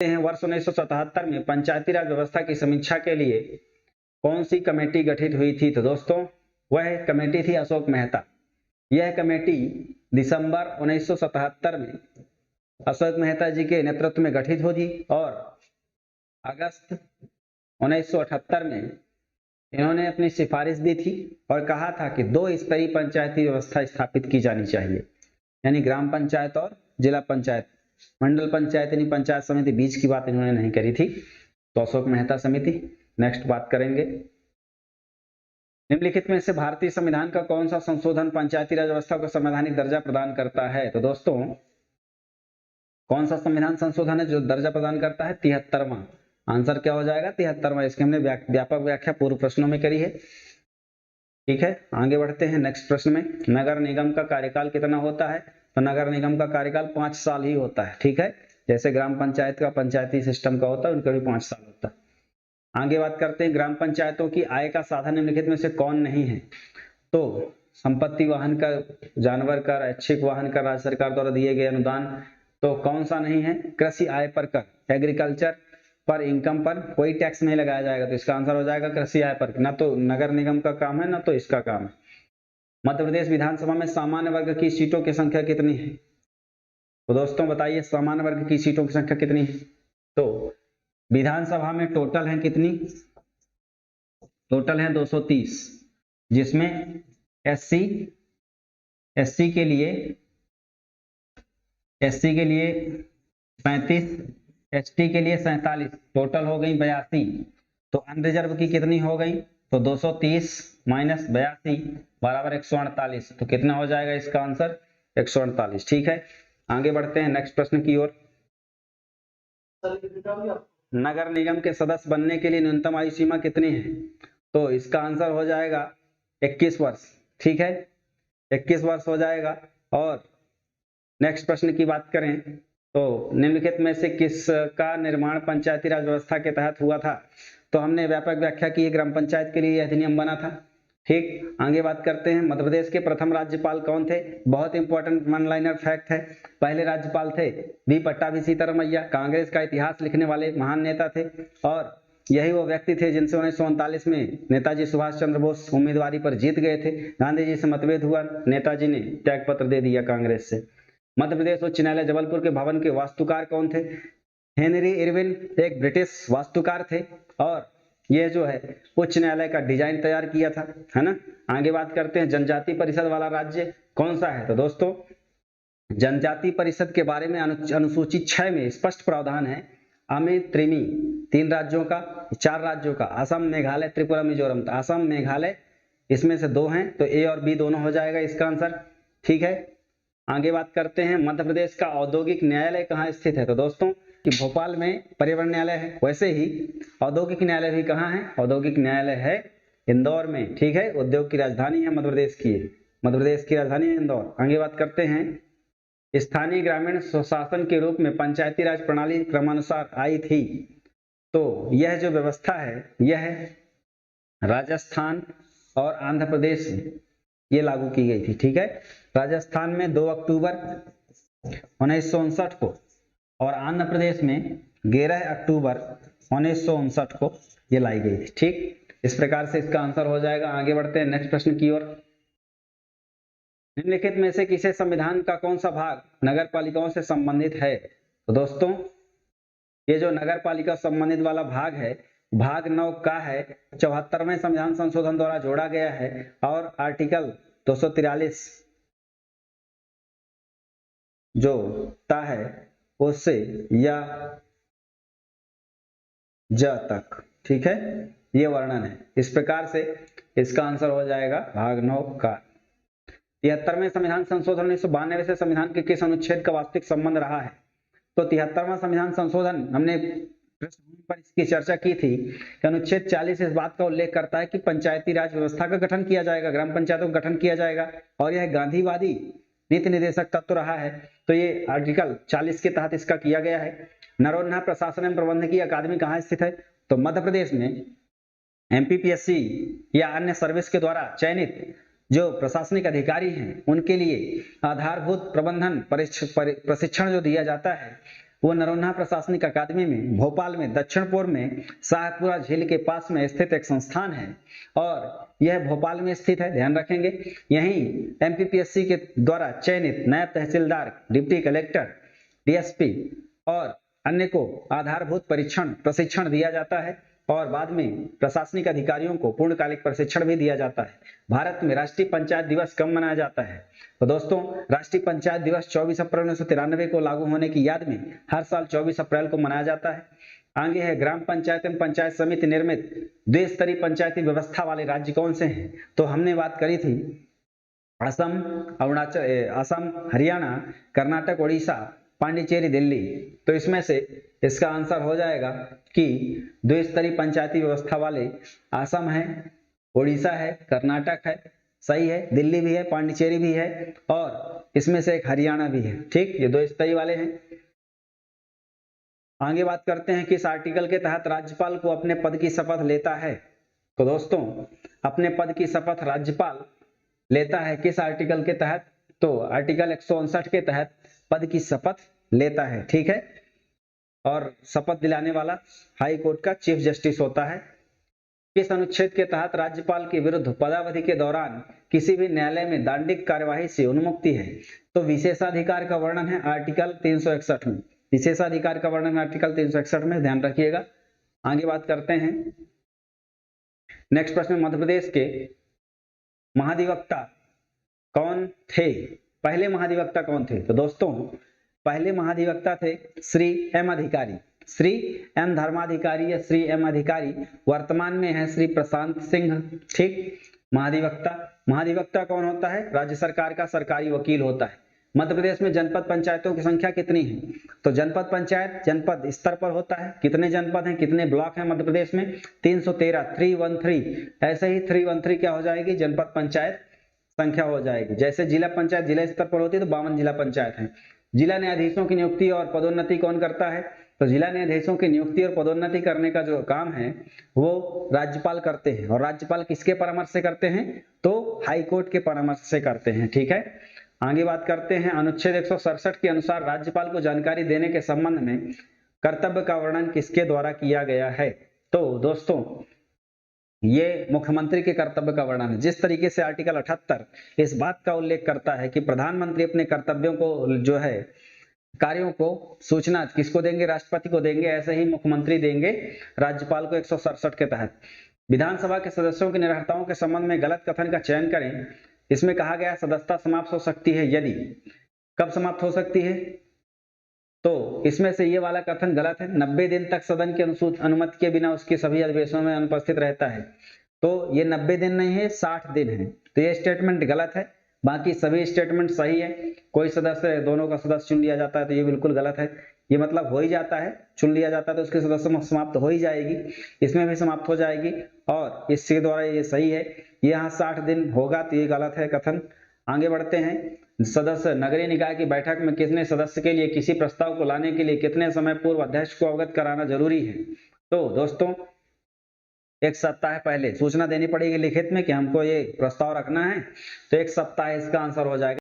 हैं वर्ष 1977 में पंचायती राज व्यवस्था की समीक्षा के लिए कौन सी कमेटी गठित हुई थी? तो दोस्तों वह कमेटी थी अशोक मेहता। यह कमेटी दिसंबर 1977 में अशोक मेहता जी के नेतृत्व में गठित हुई और अगस्त 1978 में इन्होंने अपनी सिफारिश दी थी और कहा था कि 2 स्तरीय पंचायती व्यवस्था स्थापित की जानी चाहिए, यानी ग्राम पंचायत और जिला पंचायत। मंडल पंचायत यानी पंचायत समिति बीच की बात इन्होंने नहीं करी थी। तो अशोक मेहता समिति। नेक्स्ट बात करेंगे, निम्नलिखित में से भारतीय संविधान का कौन सा संशोधन पंचायती राज व्यवस्था को संवैधानिक दर्जा प्रदान करता है? तो दोस्तों कौन सा संविधान संशोधन है जो दर्जा प्रदान करता है? 73वां। आंसर क्या हो जाएगा? 73वां। इसकी हमने व्यापक व्याख्या पूर्व प्रश्नों में करी है। ठीक है, आगे बढ़ते हैं नेक्स्ट प्रश्न में। नगर निगम का कार्यकाल कितना होता है? तो नगर निगम का कार्यकाल 5 साल ही होता है। ठीक है, जैसे ग्राम पंचायत का पंचायती सिस्टम का होता है उनका भी 5 साल होता है। आगे बात करते हैं, ग्राम पंचायतों की आय का साधन निम्नलिखित में से कौन नहीं है? तो संपत्ति वाहन कर, जानवर कर, ऐच्छिक वाहन कर, राज्य सरकार द्वारा दिए गए अनुदान। तो कौन सा नहीं है? कृषि आय पर कर, एग्रीकल्चर पर इनकम पर कोई टैक्स नहीं लगाया जाएगा। तो इसका आंसर हो जाएगा कृषि आय पर। ना तो नगर निगम का काम है ना तो इसका काम है। मध्य प्रदेश विधानसभा में सामान्य वर्ग की सीटों की संख्या कितनी है? तो दोस्तों बताइए सामान्य वर्ग की सीटों की संख्या कितनी है? तो विधानसभा में टोटल है कितनी? टोटल है 230, जिसमें एससी के लिए 35, एसटी के लिए 47, टोटल हो गई 82। तो अनरिजर्व की कितनी हो गई? तो 230 माइनस 82 बराबर 148। तो कितना हो जाएगा इसका आंसर? 148। ठीक है, आगे बढ़ते हैं नेक्स्ट प्रश्न की ओर। नगर निगम के सदस्य बनने के लिए न्यूनतम आयु सीमा कितनी है? तो इसका आंसर हो जाएगा 21 वर्ष। ठीक है, 21 वर्ष हो जाएगा। और नेक्स्ट प्रश्न की बात करें तो निम्नलिखित में से किसका निर्माण पंचायती राज व्यवस्था के तहत हुआ था? तो हमने व्यापक व्याख्या की है, ग्राम पंचायत के लिए यह अधिनियम बना था। ठीक, आगे बात करते हैं, मध्य प्रदेश के प्रथम राज्यपाल कौन थे? बहुत इंपॉर्टेंट वन लाइनर फैक्ट है। पहले राज्यपाल थे वी पट्टाभी सीतारामैया, कांग्रेस का इतिहास लिखने वाले महान नेता थे और यही वो व्यक्ति थे जिनसे 1939 में नेताजी सुभाष चंद्र बोस उम्मीदवारी पर जीत गए थे। गांधी जी से मतभेद हुआ, नेताजी ने त्याग पत्र दे दिया कांग्रेस से। मध्य प्रदेश उच्च न्यायालय जबलपुर के भवन के वास्तुकार कौन थे? हेनरी इरविन एक ब्रिटिश वास्तुकार थे और यह जो है उच्च न्यायालय का डिजाइन तैयार किया था, है ना। आगे बात करते हैं, जनजाति परिषद वाला राज्य कौन सा है? तो दोस्तों जनजाति परिषद के बारे में अनुसूची 6 में स्पष्ट प्रावधान है। अमे त्रिमी 3 राज्यों का, 4 राज्यों का, असम, मेघालय, त्रिपुरा, मिजोरम। तो असम, मेघालय इसमें से 2 हैं, तो ए और बी दोनों हो जाएगा इसका आंसर। ठीक है, आगे बात करते हैं, मध्य प्रदेश का औद्योगिक न्यायालय कहाँ स्थित है? तो दोस्तों कि भोपाल में पर्यावरण न्यायालय है, वैसे ही औद्योगिक न्यायालय भी कहाँ है? औद्योगिक न्यायालय है इंदौर में। ठीक है, उद्योग की राजधानी है मध्य प्रदेश की, मध्य प्रदेश की राजधानी है इंदौर। आगे बात करते हैं, स्थानीय ग्रामीण स्वशासन के रूप में पंचायती राज प्रणाली क्रमानुसार आई थी। तो यह जो व्यवस्था है यह राजस्थान और आंध्र प्रदेश में ये लागू की गई थी। ठीक है, राजस्थान में 2 अक्टूबर 1959 को और आंध्र प्रदेश में 11 अक्टूबर 1959 को ये लाई गई थी। ठीक, इस प्रकार से इसका आंसर हो जाएगा। आगे बढ़ते हैं नेक्स्ट प्रश्न की ओर। निम्नलिखित में से किसे संविधान का कौन सा भाग नगर पालिकाओं से संबंधित है? तो दोस्तों ये जो नगर पालिका संबंधित वाला भाग है, भाग 9 का है, 74वें संविधान संशोधन द्वारा जोड़ा गया है और आर्टिकल 243 जो ता है उससे या ज तक, ठीक है, ये वर्णन है। इस प्रकार से इसका आंसर हो जाएगा भाग 9 का। 73वें संविधान संशोधन 1992 से संविधान के किस अनुच्छेद का वास्तविक संबंध रहा है? तो 73वां संविधान संशोधन हमने पृष्ठभूमि पर इसकी चर्चा की थी कि अनुच्छेद 40 इस बात का उल्लेख करता है कि पंचायती राज व्यवस्था का गठन किया जाएगा, ग्राम पंचायतों का गठन किया जाएगा और यह गांधीवादी नीति निर्देशक तत्व रहा है। तो ये आर्टिकल 40 के तहत इसका किया गया है। नरोन्हा प्रशासन एवं प्रबंधकीय अकादमी कहाँ स्थित है? तो मध्य प्रदेश में एमपीपीएससी या अन्य सर्विस के द्वारा चयनित जो प्रशासनिक अधिकारी हैं उनके लिए आधारभूत प्रबंधन प्रशिक्षण जो दिया जाता है वो नरोन्हा प्रशासनिक अकादमी में भोपाल में दक्षिण पूर्व में शाहपुरा झील के पास में स्थित एक संस्थान है और यह भोपाल में स्थित है, ध्यान रखेंगे। यहीं एमपीपीएससी के द्वारा चयनित नायब तहसीलदार, डिप्टी कलेक्टर, डीएसपी और अन्य को आधारभूत प्रशिक्षण दिया जाता है और बाद में प्रशासनिक अधिकारियों को पूर्णकालिक प्रशिक्षण भी दिया जाता है। भारत में राष्ट्रीय पंचायत दिवस कब मनाया जाता है? तो दोस्तों, राष्ट्रीय पंचायत दिवस 24 अप्रैल 1993 को लागू होने की याद में हर साल 24 अप्रैल को मनाया जाता है। आगे है, ग्राम पंचायत एवं पंचायत समिति निर्मित द्विस्तरीय पंचायती व्यवस्था वाले राज्य कौन से हैं? तो हमने बात करी थी असम, असम, हरियाणा, कर्नाटक, उड़ीसा, पांडिचेरी, दिल्ली। तो इसमें से इसका आंसर हो जाएगा कि द्विस्तरीय पंचायती व्यवस्था वाले असम है, उड़ीसा है, कर्नाटक है, सही है, दिल्ली भी है, पांडिचेरी भी है और इसमें से एक हरियाणा भी है। ठीक, ये दो स्तरीय वाले हैं। आगे बात करते हैं, किस आर्टिकल के तहत राज्यपाल को अपने पद की शपथ लेता है? तो दोस्तों, अपने पद की शपथ राज्यपाल लेता है किस आर्टिकल के तहत? तो आर्टिकल 159 के तहत पद की शपथ लेता है। ठीक है, और शपथ दिलाने वाला हाई कोर्ट का चीफ जस्टिस होता है। किस अनुच्छेद के तहत राज्यपाल के विरुद्ध पदावधि के दौरान किसी भी न्यायालय में दंडिक कार्यवाही से उन्मुक्ति है? तो विशेषाधिकार का वर्णन है आर्टिकल 361 में। विशेषाधिकार का वर्णन आर्टिकल 361 में, ध्यान रखिएगा। आगे बात करते हैं, नेक्स्ट प्रश्न, मध्य प्रदेश के महाधिवक्ता कौन थे? पहले महाधिवक्ता कौन थे? तो दोस्तों, पहले महाधिवक्ता थे श्री एम अधिकारी, श्री एम धर्माधिकारी या श्री एम अधिकारी। वर्तमान में है श्री प्रशांत सिंह। ठीक, महाधिवक्ता कौन होता है? राज्य सरकार का सरकारी वकील होता है। मध्य प्रदेश में जनपद पंचायतों की संख्या कितनी है? तो जनपद पंचायत जनपद स्तर पर होता है। कितने जनपद हैं, कितने ब्लॉक हैं मध्य प्रदेश में? 313, 313। ऐसे ही 313 क्या हो जाएगी? जनपद पंचायत संख्या हो जाएगी। जैसे जिला पंचायत जिला स्तर पर होती है तो 52 जिला पंचायत है। जिला न्यायाधीशों की नियुक्ति और पदोन्नति कौन करता है? तो जिला न्यायाधीशों की नियुक्ति और पदोन्नति करने का जो काम है वो राज्यपाल करते हैं। और राज्यपाल किसके परामर्श से करते हैं? तो हाई कोर्ट के परामर्श से करते हैं। ठीक है, आगे बात करते हैं, अनुच्छेद 167 के अनुसार राज्यपाल को जानकारी देने के संबंध में कर्तव्य का वर्णन किसके द्वारा किया गया है? तो दोस्तों, ये मुख्यमंत्री के कर्तव्य का वर्णन है। जिस तरीके से आर्टिकल 78 इस बात का उल्लेख करता है कि प्रधानमंत्री अपने कर्तव्यों को जो है कार्यों को सूचना किसको देंगे? राष्ट्रपति को देंगे। ऐसे ही मुख्यमंत्री देंगे राज्यपाल को 167 के तहत। विधानसभा के सदस्यों की निरर्हताओं के संबंध में गलत कथन का चयन करें। इसमें कहा गया सदस्यता समाप्त हो सकती है यदि, कब समाप्त हो सकती है? तो इसमें से ये वाला कथन गलत है। 90 दिन तक सदन की अनुमति के बिना उसके सभी अधिवेशनों में अनुपस्थित रहता है। तो ये 90 दिन नहीं है, 60 दिन है। तो ये स्टेटमेंट गलत है। बाकी सभी स्टेटमेंट सही है। कोई सदस्य, दोनों का सदस्य चुन लिया जाता है तो ये बिल्कुल गलत है। ये मतलब हो ही जाता है, चुन लिया जाता है तो उसकी सदस्य समाप्त हो ही जाएगी, इसमें भी समाप्त हो जाएगी और इसके द्वारा ये सही है। यहाँ 60 दिन होगा तो ये गलत है कथन। आगे बढ़ते हैं, सदस्य नगरीय निकाय की बैठक में कितने सदस्य के लिए किसी प्रस्ताव को लाने के लिए कितने समय पूर्व अध्यक्ष को अवगत कराना जरूरी है? तो दोस्तों, एक सप्ताह पहले सूचना देनी पड़ेगी लिखित में कि हमको ये प्रस्ताव रखना है। तो एक सप्ताह इसका आंसर हो जाएगा।